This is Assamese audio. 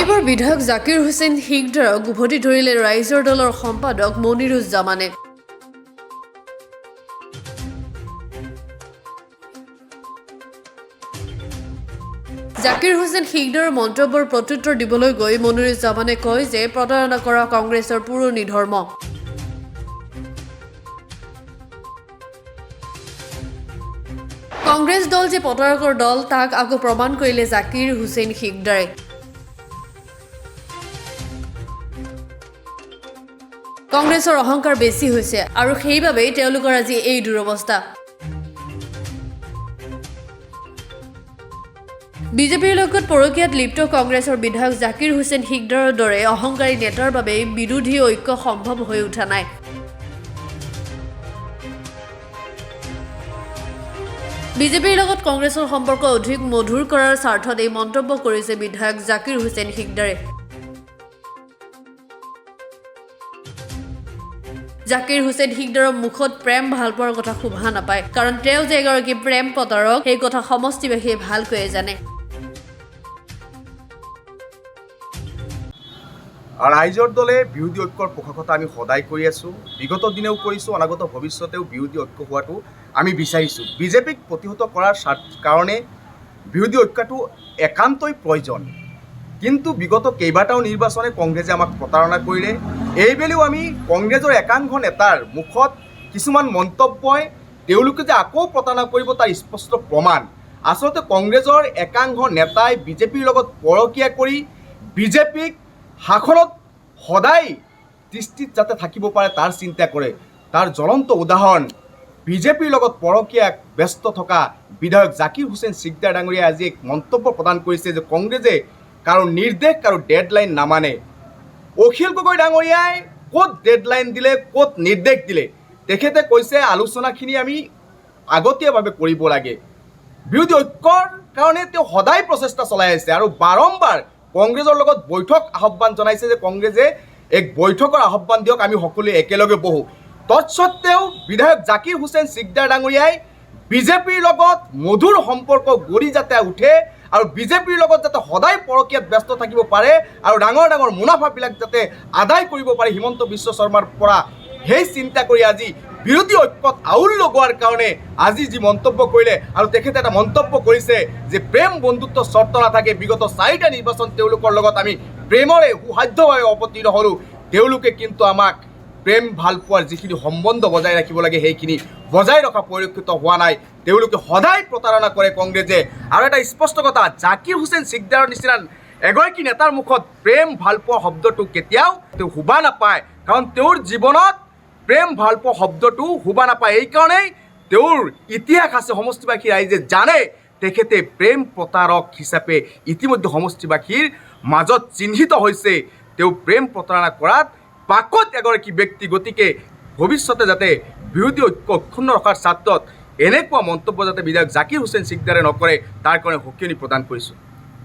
এইবাৰ বিধায়ক জাকিৰ হুছেইন সিকদাৰক উভতি ধৰিলে ৰাইজৰ দলৰ সম্পাদক মনিৰুজ্জামানে। জাকিৰ হুছেইন সিকদাৰৰ মন্তব্যৰ প্ৰত্যুত্তৰ দিবলৈ গৈ মনিৰুজ্জামানে কয় যে প্ৰতাৰণা কৰা কংগ্ৰেছৰ পুৰণি ধৰ্ম। কংগ্ৰেছ দল যে প্ৰতাৰকৰ দল তাক আকৌ প্ৰমাণ কৰিলে জাকিৰ হুছেইন সিকদাৰে। কংগ্ৰেছৰ অহংকাৰ বেছি হৈছে আৰু সেইবাবেই তেওঁলোকৰ আজি এই দুৰৱস্থা। বিজেপিৰ লগত পৰকীয়াত লিপ্ত কংগ্ৰেছৰ বিধায়ক জাকিৰ হুছেইন সিকদাৰৰ দৰে অহংকাৰী নেতাৰ বাবে বিৰোধী ঐক্য সম্ভৱ হৈ উঠা নাই। বিজেপিৰ লগত কংগ্ৰেছৰ সম্পৰ্ক অধিক মধুৰ কৰাৰ স্বাৰ্থত এই মন্তব্য কৰিছে বিধায়ক জাকিৰ হুছেইন সিকদাৰে। জাকিৰ হুছেইন সিকদাৰৰ মুখত প্ৰেম ভালপোৱাৰ কথা শোভা নাপায়, কাৰণ তেওঁ যে এগৰাকী প্ৰেম প্ৰতাৰক সেই কথা সমষ্টিবাসীয়ে ভালকৈয়ে জানে। ৰাইজৰ দলে বিৰোধী ঐক্যৰ পোষকতা আমি সদায় কৰি আছোঁ, বিগত দিনেও কৰিছোঁ, অনাগত ভৱিষ্যতেও বিৰোধী ঐক্য হোৱাটো আমি বিচাৰিছোঁ। বিজেপিক প্ৰতিহত কৰাৰ কাৰণে বিৰোধী ঐক্যটো একান্তই প্ৰয়োজন। কিন্তু বিগত কেইবাটাও নিৰ্বাচনে কংগ্ৰেছে আমাক প্ৰতাৰণা কৰিলে। এইবেলিও আমি কংগ্ৰেছৰ একাংশ নেতাৰ মুখত কিছুমান মন্তব্যই তেওঁলোকে যে আকৌ প্ৰতাৰণা কৰিব তাৰ স্পষ্ট প্ৰমাণ। আচলতে কংগ্ৰেছৰ একাংশ নেতাই বিজেপিৰ লগত পৰকীয়া কৰি বিজেপিক শাসনত সদায় দৃষ্টিত যাতে থাকিব পাৰে তাৰ চিন্তা কৰে। তাৰ জ্বলন্ত উদাহৰণ বিজেপিৰ লগত পৰকীয়াত ব্যস্ত থকা বিধায়ক জাকিৰ হুছেইন সিকদাৰ ডাঙৰীয়াই আজি এক মন্তব্য প্ৰদান কৰিছে যে কংগ্ৰেছে কাৰো নিৰ্দেশ কাৰো ডেডলাইন নামানে। অখিল গগৈ ডাঙৰীয়াই ক'ত ডেডলাইন দিলে, ক'ত নিৰ্দেশ দিলে? তেখেতে কৈছে আলোচনাখিনি আমি আগতীয়াভাৱে কৰিব লাগে। বিৰোধী ঐক্যৰ কাৰণে তেওঁ সদায় প্ৰচেষ্টা চলাই আছে আৰু বাৰম্বাৰ কংগ্ৰেছৰ লগত বৈঠক আহ্বান জনাইছে যে কংগ্ৰেছে এক বৈঠকৰ আহ্বান দিয়ক, আমি সকলোৱে একেলগে বহোঁ। তৎসত্বেও বিধায়ক জাকিৰ হুছেইন সিকদাৰ ডাঙৰীয়াই বিজেপিৰ লগত মধুৰ সম্পৰ্ক গঢ়ি যাতে উঠে আৰু বিজেপিৰ লগত যাতে সদায় পৰকীয়াত ব্যস্ত থাকিব পাৰে আৰু ডাঙৰ ডাঙৰ মুনাফাবিলাক যাতে আদায় কৰিব পাৰে হিমন্ত বিশ্ব শৰ্মাৰ পৰা, সেই চিন্তা কৰি আজি বিৰোধী ঐক্যত আউল লগোৱাৰ কাৰণে আজি যি মন্তব্য কৰিলে। আৰু তেখেতে এটা মন্তব্য কৰিছে যে প্ৰেম বন্ধুত্ব চৰ্ত নাথাকে। বিগত 4টা নিৰ্বাচন তেওঁলোকৰ লগত আমি প্ৰেমৰে সুসাধ্যভাৱে অৱতীৰ্ণ হ'লোঁ। তেওঁলোকে কিন্তু আমাক প্ৰেম ভালপোৱাৰ যিখিনি সম্বন্ধ বজাই ৰাখিব লাগে সেইখিনি বজাই ৰখা পৰিলক্ষিত হোৱা নাই। তেওঁলোকে সদায় প্ৰতাৰণা কৰে কংগ্ৰেছে। আৰু এটা স্পষ্ট কথা, জাকিৰ হুছেইন সিকদাৰৰ নিচিনা এগৰাকী নেতাৰ মুখত প্ৰেম ভালপোৱা শব্দটো কেতিয়াও তেওঁ শোভা নাপায়, কাৰণ তেওঁৰ জীৱনত প্ৰেম ভালপোৱা শব্দটো শোভা নাপায়। এইকাৰণেই তেওঁৰ ইতিহাস আছে, সমষ্টিবাসী ৰাইজে জানে তেখেতে প্ৰেম প্ৰতাৰক হিচাপে ইতিমধ্যে সমষ্টিবাসীৰ মাজত চিহ্নিত হৈছে। তেওঁ প্ৰেম প্ৰতাৰণা কৰাত পাকত এগৰাকী ব্যক্তি। গতিকে ভৱিষ্যতে যাতে বিৰোধী ঐক্য অক্ষুণ্ণ ৰখাৰ স্বাৰ্থত এনেকুৱা মন্তব্য যাতে বিধায়ক জাকিৰ হুছেইন সিকদাৰে নকৰে তাৰ কাৰণে সকিয়নি প্ৰদান কৰিছোঁ।